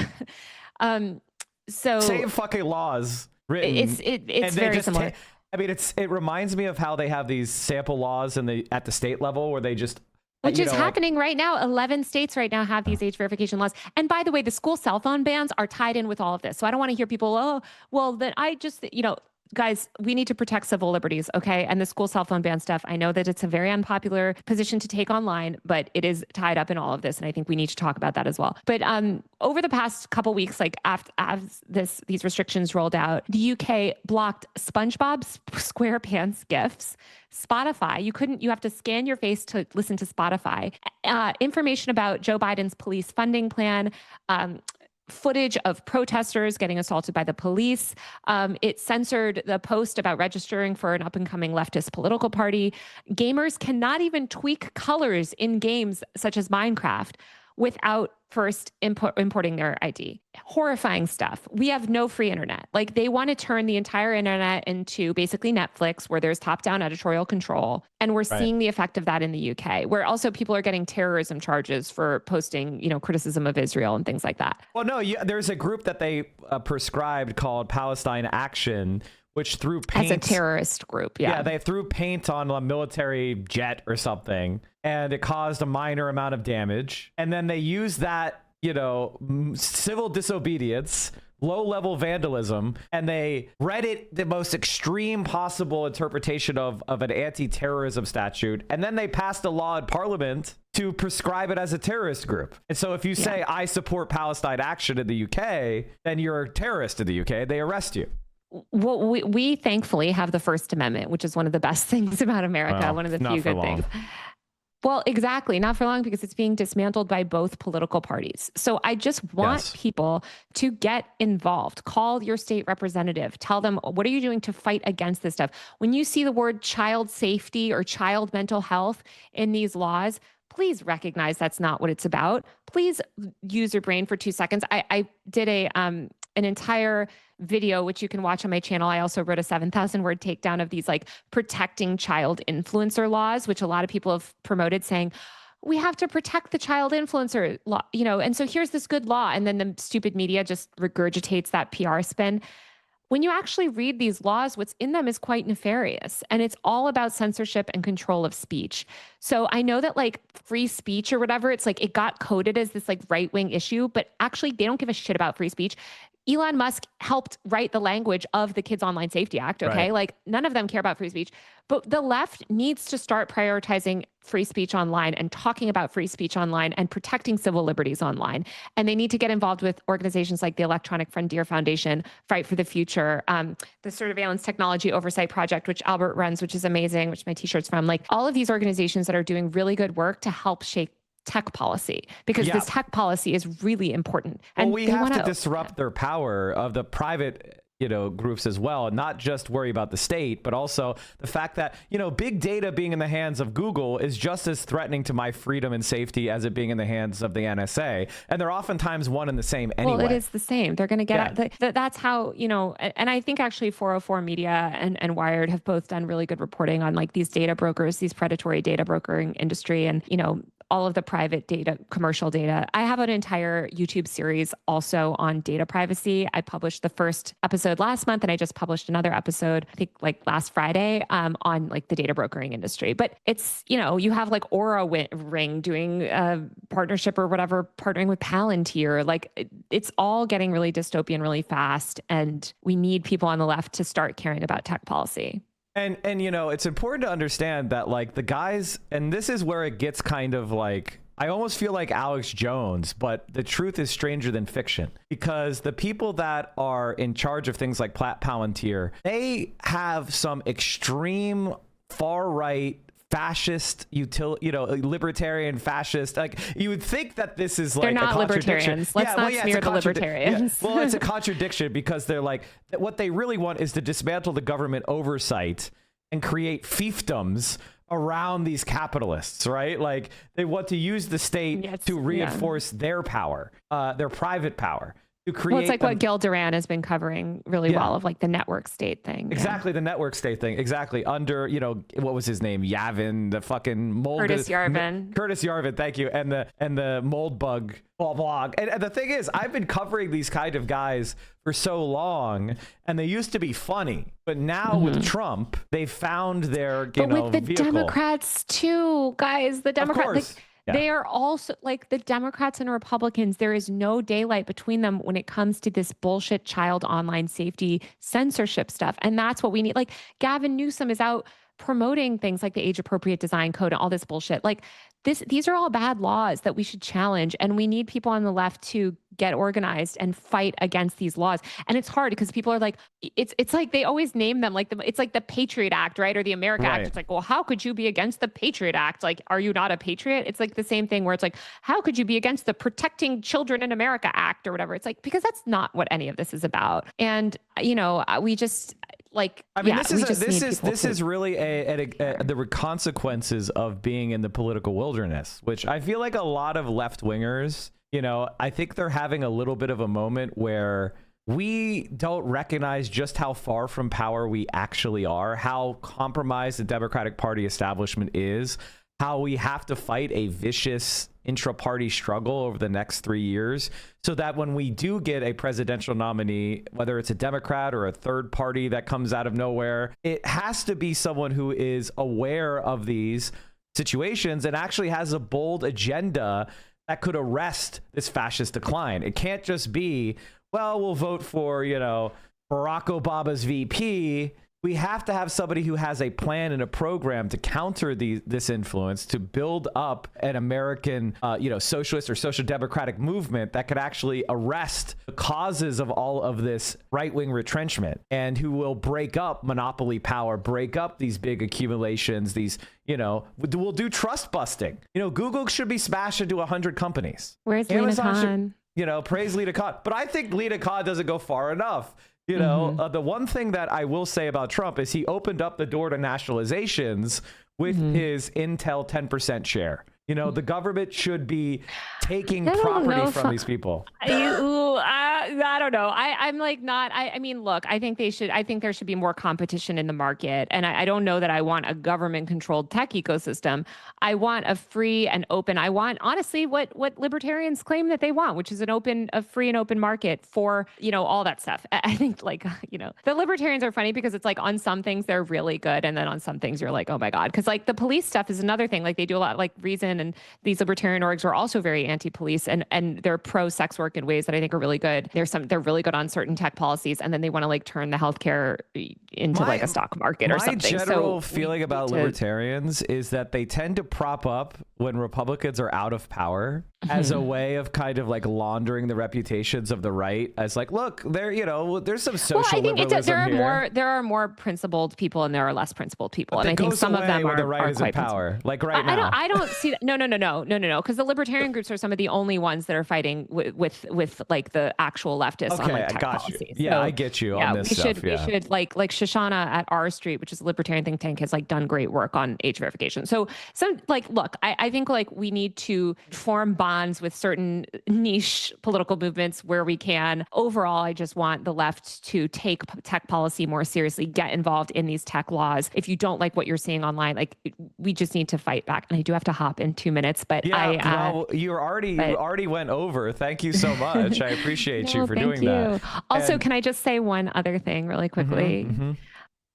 So same fucking laws written. It's very similar. It reminds me of how they have these sample laws at the state level where they just, which is happening right now. 11 states right now have these age verification laws. And by the way, the school cell phone bans are tied in with all of this. So I don't want to hear people, then I just, guys, we need to protect civil liberties, okay? And the school cell phone ban stuff, I know that it's a very unpopular position to take online, but it is tied up in all of this, and I think we need to talk about that as well. But over the past couple weeks, like after these restrictions rolled out, the UK blocked SpongeBob SquarePants gifs, Spotify. You have to scan your face to listen to Spotify. Information about Joe Biden's police funding plan. Footage of protesters getting assaulted by the police. It censored the post about registering for an up-and-coming leftist political party. Gamers cannot even tweak colors in games such as Minecraft without first importing their ID. Horrifying stuff. We have no free internet. Like, they want to turn the entire internet into basically Netflix, where there's top-down editorial control. And we're seeing the effect of that in the UK, where also people are getting terrorism charges for posting, criticism of Israel and things like that. Well, no, there's a group that they prescribed called Palestine Action, which threw paint. As a terrorist group, yeah. Yeah, they threw paint on a military jet or something, and it caused a minor amount of damage. And then they used that, civil disobedience, low-level vandalism, and they read it the most extreme possible interpretation of an anti-terrorism statute. And then they passed a law in Parliament to prescribe it as a terrorist group. And so if you say, I support Palestine Action in the UK, then you're a terrorist in the UK. They arrest you. Well, we thankfully have the First Amendment, which is one of the best things about America. Well, one of the few good things. Well, exactly. Not for long, because it's being dismantled by both political parties. So I just want people to get involved. Call your state representative. Tell them, what are you doing to fight against this stuff? When you see the word child safety or child mental health in these laws, please recognize that's not what it's about. Please use your brain for 2 seconds. I did an entire video, which you can watch on my channel. I also wrote a 7,000 word takedown of these like protecting child influencer laws, which a lot of people have promoted, saying, we have to protect the child influencer law, and so here's this good law. And then the stupid media just regurgitates that PR spin. When you actually read these laws, what's in them is quite nefarious, and it's all about censorship and control of speech. So I know that like free speech or whatever, it's like it got coded as this like right-wing issue, but actually they don't give a shit about free speech. Elon Musk helped write the language of the Kids Online Safety Act, okay? Right. Like, none of them care about free speech. But the left needs to start prioritizing free speech online and talking about free speech online and protecting civil liberties online. And they need to get involved with organizations like the Electronic Frontier Foundation, Fight for the Future, the Surveillance Technology Oversight Project, which Albert runs, which is amazing, which my t-shirt's from. Like, all of these organizations that are doing really good work to help shape tech policy, because this tech policy is really important. And we have to disrupt their power of the private groups as well, and not just worry about the state, but also the fact that big data being in the hands of Google is just as threatening to my freedom and safety as it being in the hands of the NSA, and they're oftentimes one and the same anyway. Well, it is the same. They're going to get that's how, and I think actually 404 Media and Wired have both done really good reporting on like these data brokers, these predatory data brokering industry, and all of the private data, commercial data. I have an entire YouTube series also on data privacy. I published the first episode last month, and I just published another episode, I think like last Friday, on like the data brokering industry. But it's, you have like Aura Ring doing a partnership or whatever, partnering with Palantir. Like it's all getting really dystopian really fast. And we need people on the left to start caring about tech policy. And it's important to understand that like the guys, and this is where it gets kind of like, I almost feel like Alex Jones, but the truth is stranger than fiction, because the people that are in charge of things like Palantir, they have some extreme far right fascist, libertarian fascist. Like, you would think that this is like they're not a contradiction. Libertarians. Let's not smear the libertarians. Well, it's a contradiction, because they're like, what they really want is to dismantle the government oversight and create fiefdoms around these capitalists, right? Like, they want to use the state to reinforce their power, their private power. To create it's like what Gil Duran has been covering really well, of like the network state thing. Exactly, the network state thing. Exactly. Under, what was his name? Yavin, the fucking mold. Curtis Yarvin. Curtis Yarvin, thank you. And the mold bug blog. And the thing is, I've been covering these kind of guys for so long, and they used to be funny. But now with Trump, they found their, but with the vehicle. Democrats too, guys. The Democrats. They are also like the Democrats and Republicans. There is no daylight between them when it comes to this bullshit child online safety censorship stuff. And that's what we need. Like Gavin Newsom is out promoting things like the age appropriate design code and all this bullshit. Like these are all bad laws that we should challenge. And we need people on the left to get organized and fight against these laws. And it's hard because people are like, it's like they always name them like it's like the Patriot Act, right? Or the America Act. It's like, well, how could you be against the Patriot Act? Like, are you not a patriot? It's like the same thing where it's like, how could you be against the Protecting Children in America Act or whatever? It's like, because that's not what any of this is about. And, we just like, I mean, this is really the consequences of being in the political wilderness, which I feel like a lot of left wingers, I think they're having a little bit of a moment where we don't recognize just how far from power we actually are, how compromised the Democratic Party establishment is, how we have to fight a vicious intra-party struggle over the next 3 years so that when we do get a presidential nominee, whether it's a Democrat or a third party that comes out of nowhere, it has to be someone who is aware of these situations and actually has a bold agenda that could arrest this fascist decline. It can't just be, well, we'll vote for, Barack Obama's VP. We have to have somebody who has a plan and a program to counter this influence, to build up an American, socialist or social democratic movement that could actually arrest the causes of all of this right-wing retrenchment, and who will break up monopoly power, break up these big accumulations, we'll do trust busting. Google should be smashed into 100 companies. Where's Lina Khan? Praise Lina Khan. But I think Lina Khan doesn't go far enough. The one thing that I will say about Trump is he opened up the door to nationalizations with his Intel 10% share. The government should be taking property from these people. I don't know. I'm like not. I mean, look. I think there should be more competition in the market, and I don't know that I want a government-controlled tech ecosystem. I want a free and open. I want, honestly, what libertarians claim that they want, which is a free and open market for all that stuff. I think the libertarians are funny because it's like on some things they're really good, and then on some things you're like, oh my god, because like the police stuff is another thing. Like they do a lot, like Reason and these libertarian orgs are also very anti-police, and they're pro-sex work in ways that I think are really good. They're really good on certain tech policies, and then they want to like turn the healthcare into like a stock market or something. My general feeling about libertarians is that they tend to prop up when Republicans are out of power as a way of kind of like laundering the reputations of the right, as like, look, there's some social liberalism here. There are more principled people and there are less principled people, and I think some of them are right is in power. Like right now, I don't see that. No, because the libertarian groups are some of the only ones that are fighting with like the actual leftists on like tech policies. Yeah, so, I get you on this stuff. We should like Shoshana at R Street, which is a libertarian think tank, has like done great work on age verification. So like, look, I think like we need to form bonds with certain niche political movements where we can. Overall, I just want the left to take tech policy more seriously, get involved in these tech laws. If you don't like what you're seeing online, like we just need to fight back. And I do have to hop in 2 minutes, but you already went over. Thank you so much. I appreciate you for doing that. Also, can I just say one other thing really quickly?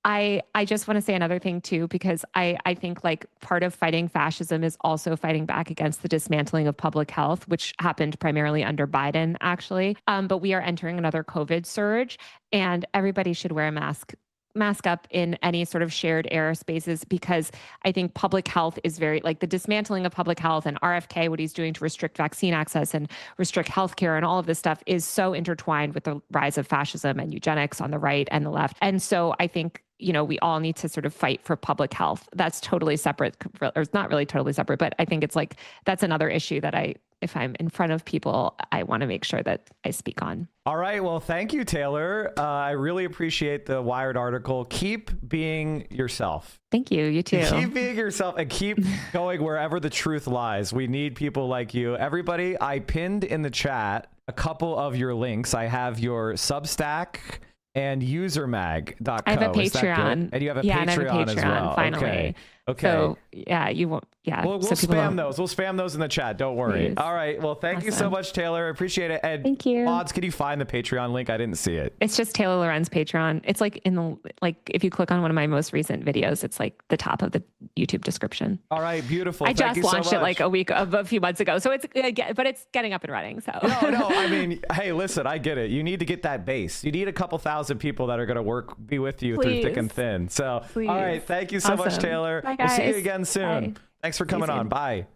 I just want to say another thing too, because I think like part of fighting fascism is also fighting back against the dismantling of public health, which happened primarily under Biden, actually. But we are entering another COVID surge, and everybody should wear a mask up in any sort of shared air spaces, because I think public health is very, like the dismantling of public health and RFK, what he's doing to restrict vaccine access and restrict healthcare and all of this stuff is so intertwined with the rise of fascism and eugenics on the right and the left. And so I think, we all need to sort of fight for public health. That's totally separate, or it's not really totally separate, but I think it's like, that's another issue that if I'm in front of people, I want to make sure that I speak on. All right. Well, thank you, Taylor. I really appreciate the Wired article. Keep being yourself. Thank you. You too. Keep being yourself and keep going wherever the truth lies. We need people like you. Everybody, I pinned in the chat a couple of your links. I have your Substack and usermag.co. I have a Patreon. And you have a Patreon as well. Finally. Okay. Okay. So yeah, you won't. Yeah. We'll so spam those. We'll spam those in the chat. Don't worry. Please. All right. Well, thank you so much, Taylor. Appreciate it. And thank you. mods, could you find the Patreon link? I didn't see it. It's just Taylor Lorenz Patreon. It's like if you click on one of my most recent videos, it's like the top of the YouTube description. All right. Beautiful. I just launched it like a few months ago. So but it's getting up and running. So no. I mean, hey, listen, I get it. You need to get that base. You need a couple thousand people that are going to be with you through thick and thin. So, all right. Thank you so much, Taylor. Bye, we'll see you guys. again soon. Bye. Thanks for coming on. Bye.